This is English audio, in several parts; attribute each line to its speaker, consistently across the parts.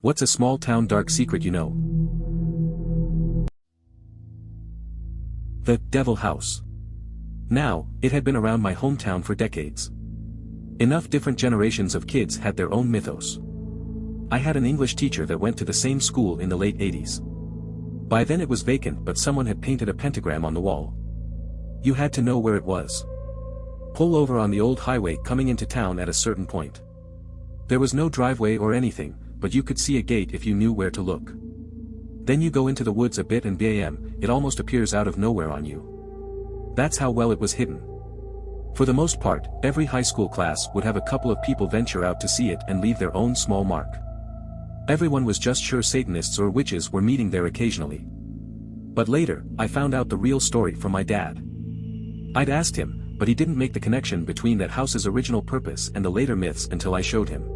Speaker 1: What's a small town dark secret you know? The Devil House. Now, it had been around my hometown for decades. Enough different generations of kids had their own mythos. I had an English teacher that went to the same school in the late 80s. By then it was vacant, but someone had painted a pentagram on the wall. You had to know where it was. Pull over on the old highway coming into town at a certain point. There was no driveway or anything, but you could see a gate if you knew where to look. Then you go into the woods a bit and bam, it almost appears out of nowhere on you. That's how well it was hidden. For the most part, every high school class would have a couple of people venture out to see it and leave their own small mark. Everyone was just sure Satanists or witches were meeting there occasionally. But later, I found out the real story from my dad. I'd asked him, but he didn't make the connection between that house's original purpose and the later myths until I showed him.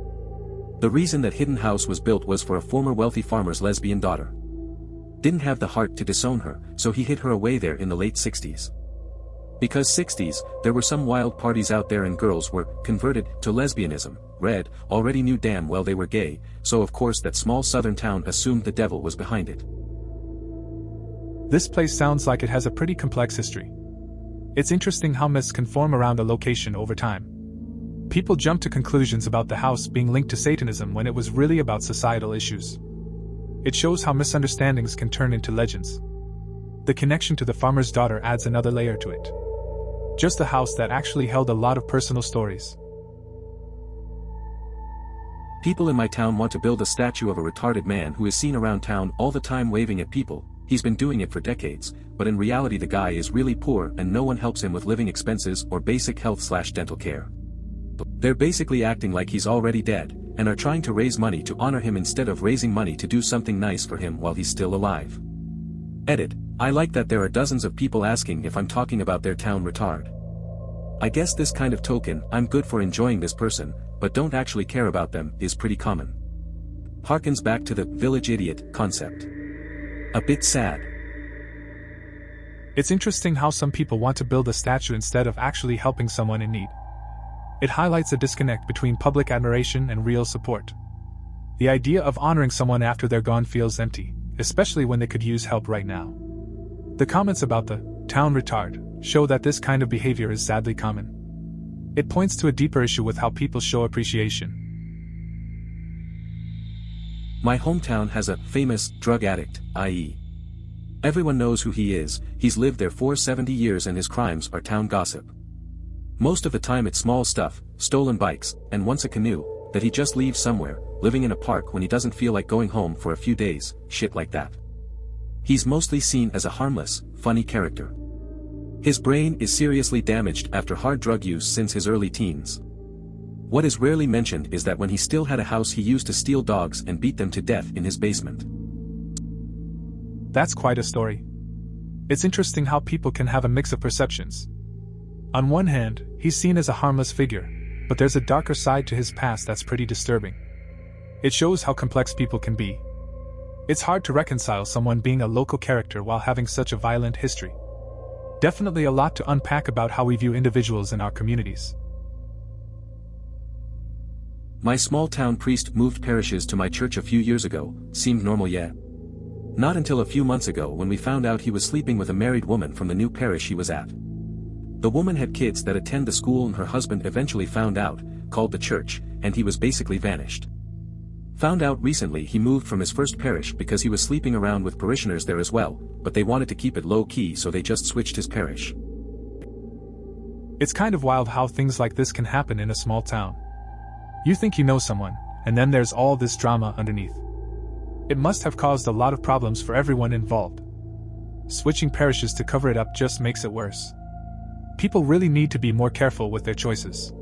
Speaker 1: The reason that hidden house was built was for a former wealthy farmer's lesbian daughter. Didn't have the heart to disown her, so he hid her away there in the late 60s. Because 60s, there were some wild parties out there and girls were converted to lesbianism. Red already knew damn well they were gay, so of course that small southern town assumed the devil was behind it.
Speaker 2: This place sounds like it has a pretty complex history. It's interesting how myths can form around a location over time. People jump to conclusions about the house being linked to Satanism when it was really about societal issues. It shows how misunderstandings can turn into legends. The connection to the farmer's daughter adds another layer to it. Just a house that actually held a lot of personal stories.
Speaker 1: People in my town want to build a statue of a retarded man who is seen around town all the time waving at people. He's been doing it for decades, but in reality the guy is really poor and no one helps him with living expenses or basic health/dental care. They're basically acting like he's already dead, and are trying to raise money to honor him instead of raising money to do something nice for him while he's still alive. Edit. I like that there are dozens of people asking if I'm talking about their town retard. I guess this kind of token, I'm good for enjoying this person, but don't actually care about them, is pretty common. Harkens back to the village idiot concept. A bit sad.
Speaker 2: It's interesting how some people want to build a statue instead of actually helping someone in need. It highlights a disconnect between public admiration and real support. The idea of honoring someone after they're gone feels empty, especially when they could use help right now. The comments about the town retard show that this kind of behavior is sadly common. It points to a deeper issue with how people show appreciation.
Speaker 1: My hometown has a famous drug addict, i.e. everyone knows who he is. He's lived there for 70 years and his crimes are town gossip. Most of the time it's small stuff, stolen bikes, and once a canoe, that he just leaves somewhere, living in a park when he doesn't feel like going home for a few days, shit like that. He's mostly seen as a harmless, funny character. His brain is seriously damaged after hard drug use since his early teens. What is rarely mentioned is that when he still had a house he used to steal dogs and beat them to death in his basement.
Speaker 2: That's quite a story. It's interesting how people can have a mix of perceptions. On one hand, he's seen as a harmless figure, but there's a darker side to his past that's pretty disturbing. It shows how complex people can be. It's hard to reconcile someone being a local character while having such a violent history. Definitely a lot to unpack about how we view individuals in our communities.
Speaker 1: My small town priest moved parishes to my church a few years ago. Seemed normal yet? Not until a few months ago when we found out he was sleeping with a married woman from the new parish he was at. The woman had kids that attend the school and her husband eventually found out, called the church, and he was basically vanished. Found out recently he moved from his first parish because he was sleeping around with parishioners there as well, but they wanted to keep it low-key so they just switched his parish.
Speaker 2: It's kind of wild how things like this can happen in a small town. You think you know someone, and then there's all this drama underneath. It must have caused a lot of problems for everyone involved. Switching parishes to cover it up just makes it worse. People really need to be more careful with their choices.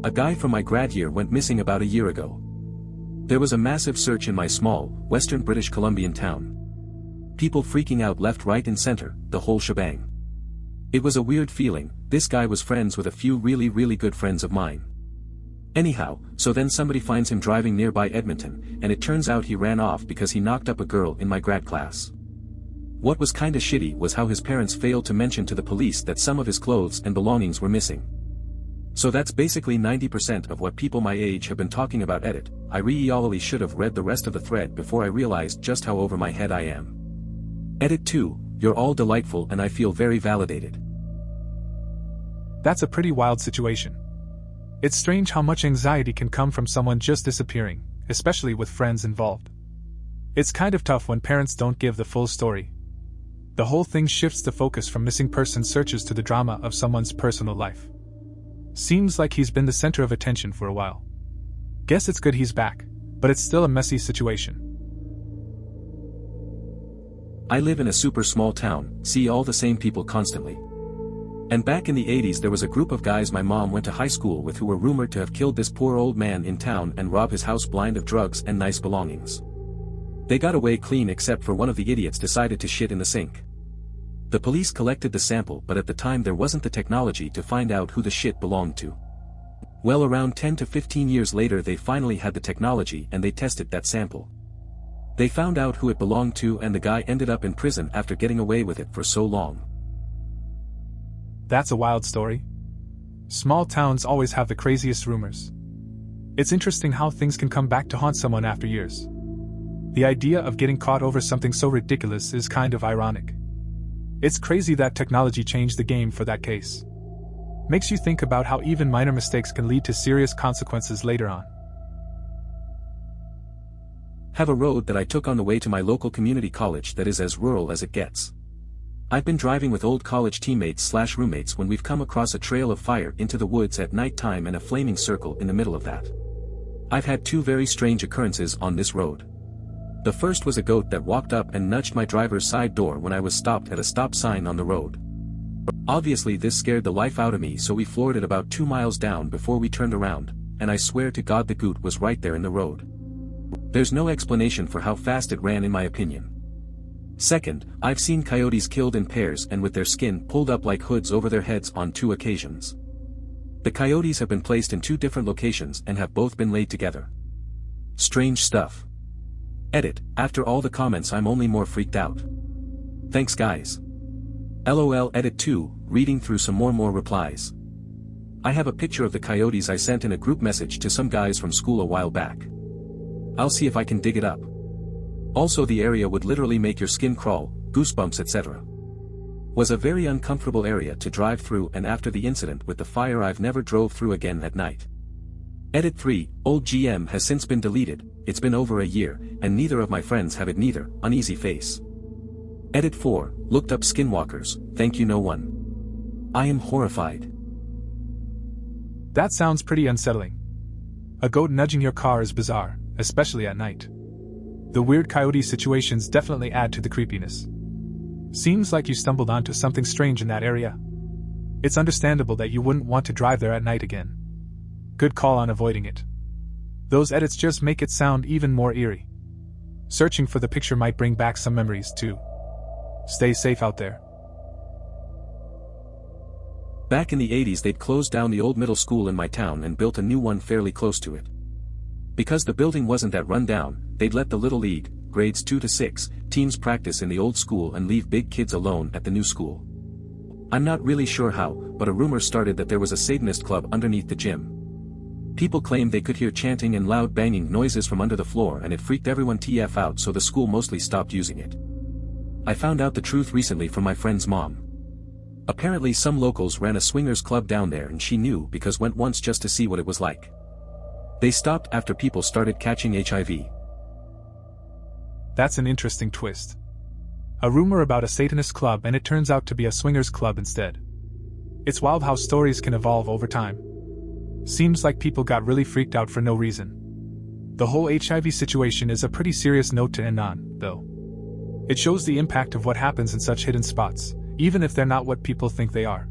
Speaker 1: A guy from my grad year went missing about a year ago. There was a massive search in my small, western British Columbian town. People freaking out left, right and center, the whole shebang. It was a weird feeling. This guy was friends with a few really good friends of mine. Anyhow, so then somebody finds him driving nearby Edmonton, and it turns out he ran off because he knocked up a girl in my grad class. What was kinda shitty was how his parents failed to mention to the police that some of his clothes and belongings were missing. So that's basically 90% of what people my age have been talking about. Edit, I really should have read the rest of the thread before I realized just how over my head I am. Edit 2, you're all delightful and I feel very validated.
Speaker 2: That's a pretty wild situation. It's strange how much anxiety can come from someone just disappearing, especially with friends involved. It's kind of tough when parents don't give the full story. The whole thing shifts the focus from missing person searches to the drama of someone's personal life. Seems like he's been the center of attention for a while. Guess it's good he's back, but it's still a messy situation.
Speaker 1: I live in a super small town, see all the same people constantly. And back in the 80s there was a group of guys my mom went to high school with who were rumored to have killed this poor old man in town and robbed his house blind of drugs and nice belongings. They got away clean except for one of the idiots decided to shit in the sink. The police collected the sample, but at the time there wasn't the technology to find out who the shit belonged to. Well, around 10 to 15 years later they finally had the technology and they tested that sample. They found out who it belonged to and the guy ended up in prison after getting away with it for so long.
Speaker 2: That's a wild story. Small towns always have the craziest rumors. It's interesting how things can come back to haunt someone after years. The idea of getting caught over something so ridiculous is kind of ironic. It's crazy that technology changed the game for that case. Makes you think about how even minor mistakes can lead to serious consequences later on.
Speaker 1: Have a road that I took on the way to my local community college that is as rural as it gets. I've been driving with old college teammates/roommates when we've come across a trail of fire into the woods at night time and a flaming circle in the middle of that. I've had two very strange occurrences on this road. The first was a goat that walked up and nudged my driver's side door when I was stopped at a stop sign on the road. Obviously this scared the life out of me, so we floored it about 2 miles down before we turned around, and I swear to God the goat was right there in the road. There's no explanation for how fast it ran in my opinion. Second, I've seen coyotes killed in pairs and with their skin pulled up like hoods over their heads on 2 occasions. The coyotes have been placed in 2 different locations and have both been laid together. Strange stuff. Edit, after all the comments I'm only more freaked out. Thanks guys. LOL. Edit 2, reading through some more replies. I have a picture of the coyotes I sent in a group message to some guys from school a while back. I'll see if I can dig it up. Also the area would literally make your skin crawl, goosebumps etc. Was a very uncomfortable area to drive through, and after the incident with the fire I've never drove through again at night. Edit 3, old GM has since been deleted, it's been over a year, and neither of my friends have it neither, uneasy face. Edit 4, looked up skinwalkers, thank you no one. I am horrified.
Speaker 2: That sounds pretty unsettling. A goat nudging your car is bizarre, especially at night. The weird coyote situations definitely add to the creepiness. Seems like you stumbled onto something strange in that area. It's understandable that you wouldn't want to drive there at night again. Good call on avoiding it. Those edits just make it sound even more eerie. Searching for the picture might bring back some memories too. Stay safe out there.
Speaker 1: Back in the 80s they'd closed down the old middle school in my town and built a new one fairly close to it. Because the building wasn't that run down, they'd let the Little League, grades 2 to 6, teams practice in the old school and leave big kids alone at the new school. I'm not really sure how, but a rumor started that there was a Satanist Club underneath the gym. People claimed they could hear chanting and loud banging noises from under the floor, and it freaked everyone TF out, so the school mostly stopped using it. I found out the truth recently from my friend's mom. Apparently some locals ran a swingers club down there and she knew because went once just to see what it was like. They stopped after people started catching HIV.
Speaker 2: That's an interesting twist. A rumor about a Satanist club and it turns out to be a swingers club instead. It's wild how stories can evolve over time. Seems like people got really freaked out for no reason. The whole HIV situation is a pretty serious note to end on, though. It shows the impact of what happens in such hidden spots, even if they're not what people think they are.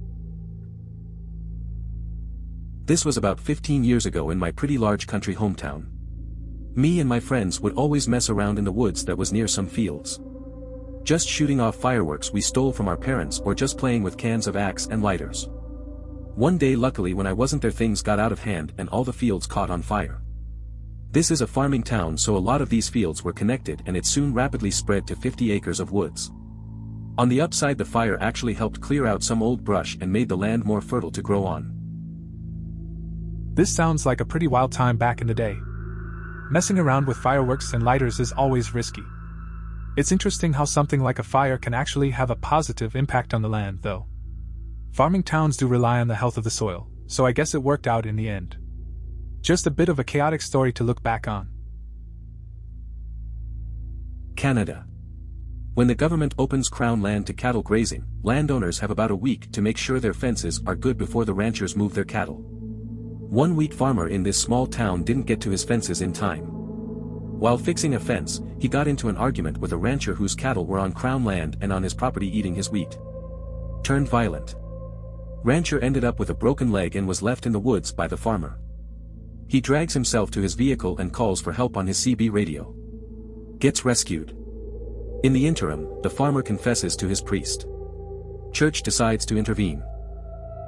Speaker 1: This was about 15 years ago in my pretty large country hometown. Me and my friends would always mess around in the woods that was near some fields. Just shooting off fireworks we stole from our parents or just playing with cans of Axe and lighters. One day luckily when I wasn't there things got out of hand and all the fields caught on fire. This is a farming town, so a lot of these fields were connected and it soon rapidly spread to 50 acres of woods. On the upside the fire actually helped clear out some old brush and made the land more fertile to grow on.
Speaker 2: This sounds like a pretty wild time back in the day. Messing around with fireworks and lighters is always risky. It's interesting how something like a fire can actually have a positive impact on the land, though. Farming towns do rely on the health of the soil, so I guess it worked out in the end. Just a bit of a chaotic story to look back on.
Speaker 1: Canada. When the government opens crown land to cattle grazing, landowners have about a week to make sure their fences are good before the ranchers move their cattle. One wheat farmer in this small town didn't get to his fences in time. While fixing a fence, he got into an argument with a rancher whose cattle were on crown land and on his property eating his wheat. Turned violent. Rancher ended up with a broken leg and was left in the woods by the farmer. He drags himself to his vehicle and calls for help on his CB radio. Gets rescued. In the interim, the farmer confesses to his priest. Church decides to intervene.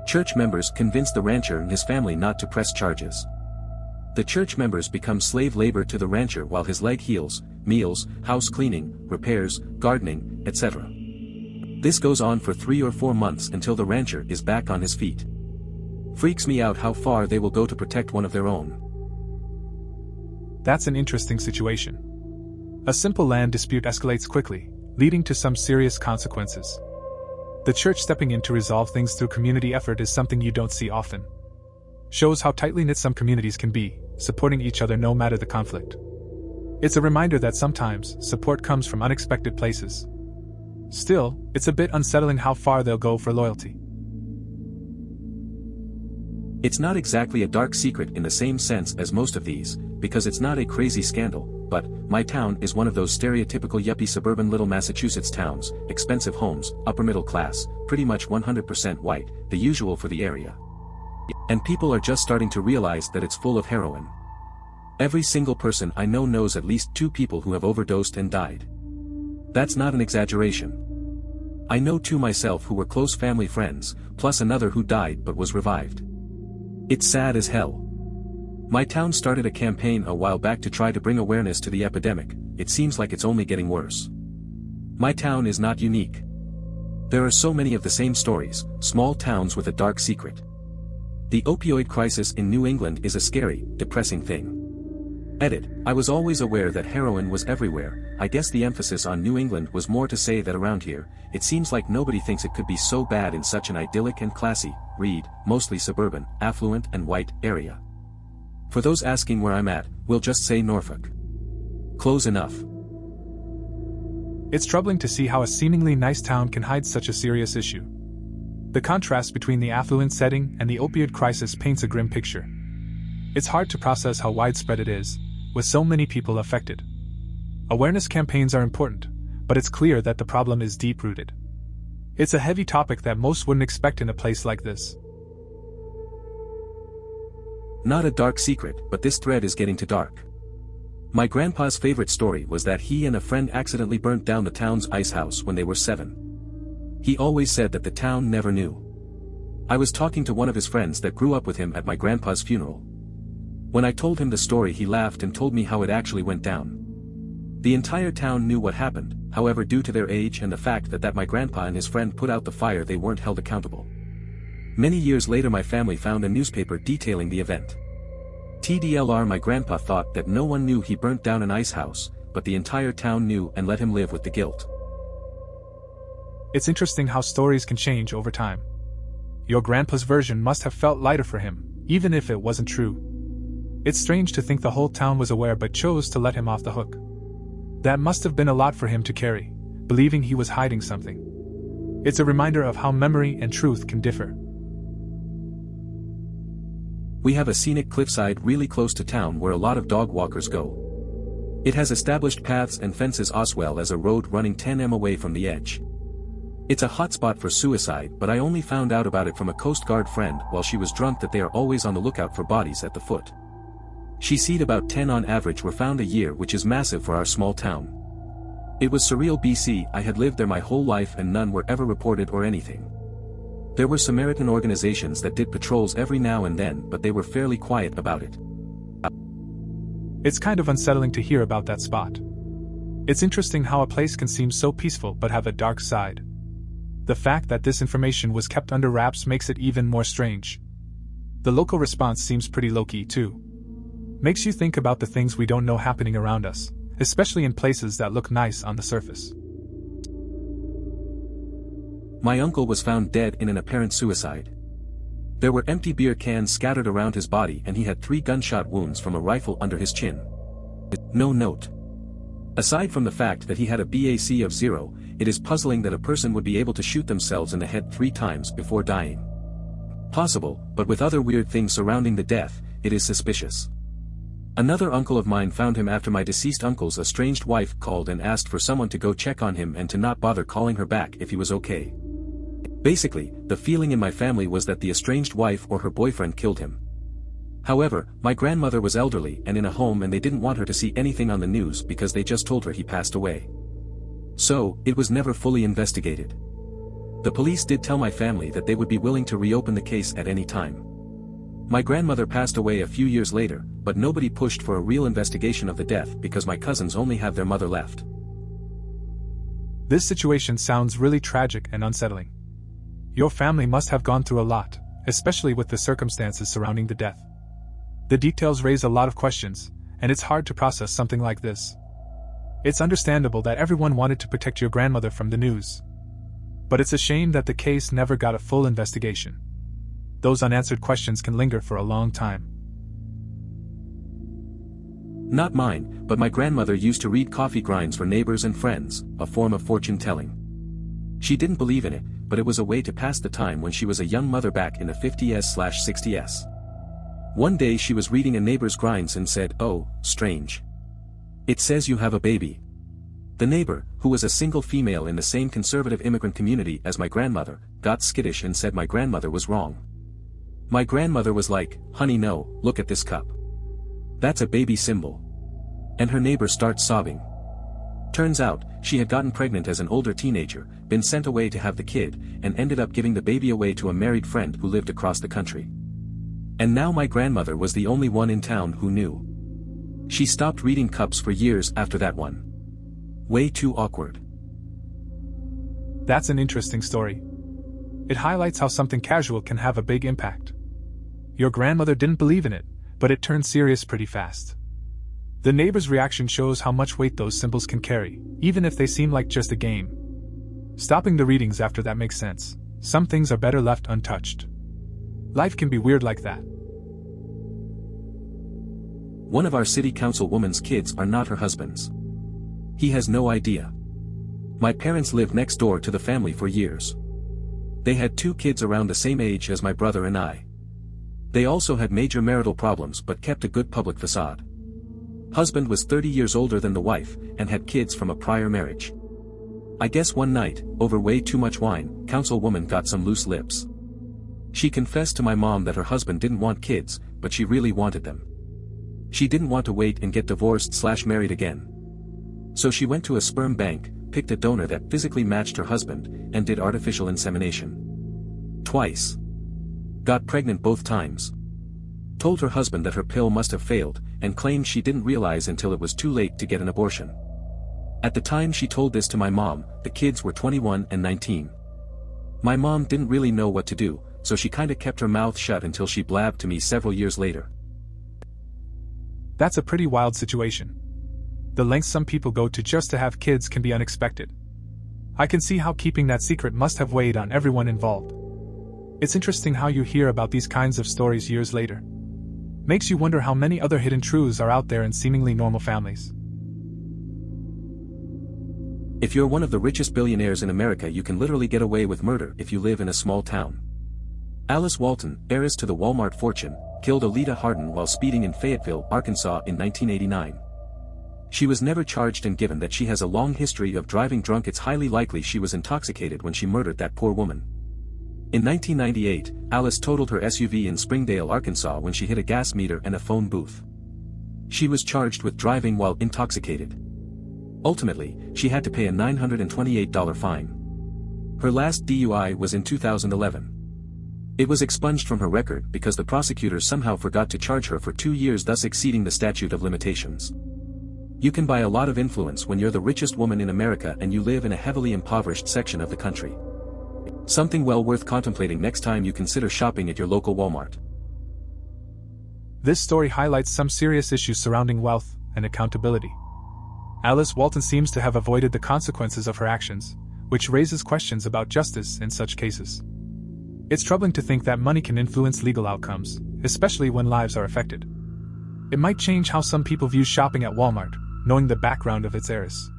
Speaker 1: Church members convince the rancher and his family not to press charges. The church members become slave labor to the rancher while his leg heals, meals, house cleaning, repairs, gardening, etc. This goes on for 3 or 4 months until the rancher is back on his feet. Freaks me out how far they will go to protect one of their own.
Speaker 2: That's an interesting situation. A simple land dispute escalates quickly, leading to some serious consequences. The church stepping in to resolve things through community effort is something you don't see often. Shows how tightly knit some communities can be, supporting each other no matter the conflict. It's a reminder that sometimes support comes from unexpected places. Still, it's a bit unsettling how far they'll go for loyalty.
Speaker 1: It's not exactly a dark secret in the same sense as most of these, because it's not a crazy scandal. But, my town is one of those stereotypical yuppie suburban little Massachusetts towns, expensive homes, upper middle class, pretty much 100% white, the usual for the area. And people are just starting to realize that it's full of heroin. Every single person I know knows at least 2 people who have overdosed and died. That's not an exaggeration. I know 2 myself who were close family friends, plus another who died but was revived. It's sad as hell. My town started a campaign a while back to try to bring awareness to the epidemic. It seems like it's only getting worse. My town is not unique. There are so many of the same stories, small towns with a dark secret. The opioid crisis in New England is a scary, depressing thing. Edit, I was always aware that heroin was everywhere. I guess the emphasis on New England was more to say that around here, it seems like nobody thinks it could be so bad in such an idyllic and classy, mostly suburban, affluent and white, area. For those asking where I'm at, we'll just say Norfolk. Close enough.
Speaker 2: It's troubling to see how a seemingly nice town can hide such a serious issue. The contrast between the affluent setting and the opioid crisis paints a grim picture. It's hard to process how widespread it is, with so many people affected. Awareness campaigns are important, but it's clear that the problem is deep-rooted. It's a heavy topic that most wouldn't expect in a place like this.
Speaker 1: Not a dark secret, but this thread is getting to dark. My grandpa's favorite story was that he and a friend accidentally burnt down the town's ice house when they were 7. He always said that the town never knew. I was talking to one of his friends that grew up with him at my grandpa's funeral. When I told him the story, he laughed and told me how it actually went down. The entire town knew what happened, however, due to their age and the fact that my grandpa and his friend put out the fire, they weren't held accountable. Many years later my family found a newspaper detailing the event. TDLR, my grandpa thought that no one knew he burnt down an ice house, but the entire town knew and let him live with the guilt.
Speaker 2: It's interesting how stories can change over time. Your grandpa's version must have felt lighter for him, even if it wasn't true. It's strange to think the whole town was aware but chose to let him off the hook. That must have been a lot for him to carry, believing he was hiding something. It's a reminder of how memory and truth can differ.
Speaker 1: We have a scenic cliffside really close to town where a lot of dog walkers go. It has established paths and fences as well as a road running 10 m away from the edge. It's a hotspot for suicide, but I only found out about it from a Coast Guard friend while she was drunk that they are always on the lookout for bodies at the foot. She said about 10 on average were found a year, which is massive for our small town. It was surreal. BC, I had lived there my whole life and none were ever reported or anything. There were Samaritan organizations that did patrols every now and then, but they were fairly quiet about it.
Speaker 2: It's kind of unsettling to hear about that spot. It's interesting how a place can seem so peaceful but have a dark side. The fact that this information was kept under wraps makes it even more strange. The local response seems pretty low-key too. Makes you think about the things we don't know happening around us, especially in places that look nice on the surface.
Speaker 1: My uncle was found dead in an apparent suicide. There were empty beer cans scattered around his body and he had 3 gunshot wounds from a rifle under his chin. No note. Aside from the fact that he had a BAC of 0, it is puzzling that a person would be able to shoot themselves in the head 3 times before dying. Possible, but with other weird things surrounding the death, it is suspicious. Another uncle of mine found him after my deceased uncle's estranged wife called and asked for someone to go check on him and to not bother calling her back if he was okay. Basically, the feeling in my family was that the estranged wife or her boyfriend killed him. However, my grandmother was elderly and in a home and they didn't want her to see anything on the news because they just told her he passed away. So, it was never fully investigated. The police did tell my family that they would be willing to reopen the case at any time. My grandmother passed away a few years later, but nobody pushed for a real investigation of the death because my cousins only have their mother left.
Speaker 2: This situation sounds really tragic and unsettling. Your family must have gone through a lot, especially with the circumstances surrounding the death. The details raise a lot of questions, and it's hard to process something like this. It's understandable that everyone wanted to protect your grandmother from the news. But it's a shame that the case never got a full investigation. Those unanswered questions can linger for a long time.
Speaker 1: Not mine, but my grandmother used to read coffee grinds for neighbors and friends, a form of fortune-telling. She didn't believe in it, but it was a way to pass the time when she was a young mother back in the 50s/60s. One day she was reading a neighbor's grinds and said, "Oh, strange. It says you have a baby." The neighbor, who was a single female in the same conservative immigrant community as my grandmother, got skittish and said my grandmother was wrong. My grandmother was like, "Honey, no, look at this cup. That's a baby symbol." And her neighbor starts sobbing. Turns out, she had gotten pregnant as an older teenager, been sent away to have the kid, and ended up giving the baby away to a married friend who lived across the country. And now my grandmother was the only one in town who knew. She stopped reading cups for years after that one. Way too awkward.
Speaker 2: That's an interesting story. It highlights how something casual can have a big impact. Your grandmother didn't believe in it, but it turned serious pretty fast. The neighbor's reaction shows how much weight those symbols can carry, even if they seem like just a game. Stopping the readings after that makes sense. Some things are better left untouched. Life can be weird like that.
Speaker 1: One of our city council woman's kids are not her husband's. He has no idea. My parents lived next door to the family for years. They had 2 kids around the same age as my brother and I. They also had major marital problems but kept a good public facade. Husband was 30 years older than the wife, and had kids from a prior marriage. I guess one night, over way too much wine, councilwoman got some loose lips. She confessed to my mom that her husband didn't want kids, but she really wanted them. She didn't want to wait and get divorced/married again. So she went to a sperm bank, picked a donor that physically matched her husband, and did artificial insemination. Twice. Got pregnant both times. Told her husband that her pill must have failed, and claimed she didn't realize until it was too late to get an abortion. At the time she told this to my mom, the kids were 21 and 19. My mom didn't really know what to do, so she kinda kept her mouth shut until she blabbed to me several years later.
Speaker 2: That's a pretty wild situation. The lengths some people go to just to have kids can be unexpected. I can see how keeping that secret must have weighed on everyone involved. It's interesting how you hear about these kinds of stories years later. Makes you wonder how many other hidden truths are out there in seemingly normal families.
Speaker 1: If you're one of the richest billionaires in America, you can literally get away with murder if you live in a small town. Alice Walton, heiress to the Walmart fortune, killed Alita Harden while speeding in Fayetteville, Arkansas in 1989. She was never charged, and given that she has a long history of driving drunk, it's highly likely she was intoxicated when she murdered that poor woman. In 1998, Alice totaled her SUV in Springdale, Arkansas when she hit a gas meter and a phone booth. She was charged with driving while intoxicated. Ultimately, she had to pay a $928 fine. Her last DUI was in 2011. It was expunged from her record because the prosecutors somehow forgot to charge her for 2 years, thus exceeding the statute of limitations. You can buy a lot of influence when you're the richest woman in America and you live in a heavily impoverished section of the country. Something well worth contemplating next time you consider shopping at your local Walmart.
Speaker 2: This story highlights some serious issues surrounding wealth and accountability. Alice Walton seems to have avoided the consequences of her actions, which raises questions about justice in such cases. It's troubling to think that money can influence legal outcomes, especially when lives are affected. It might change how some people view shopping at Walmart, knowing the background of its heiress.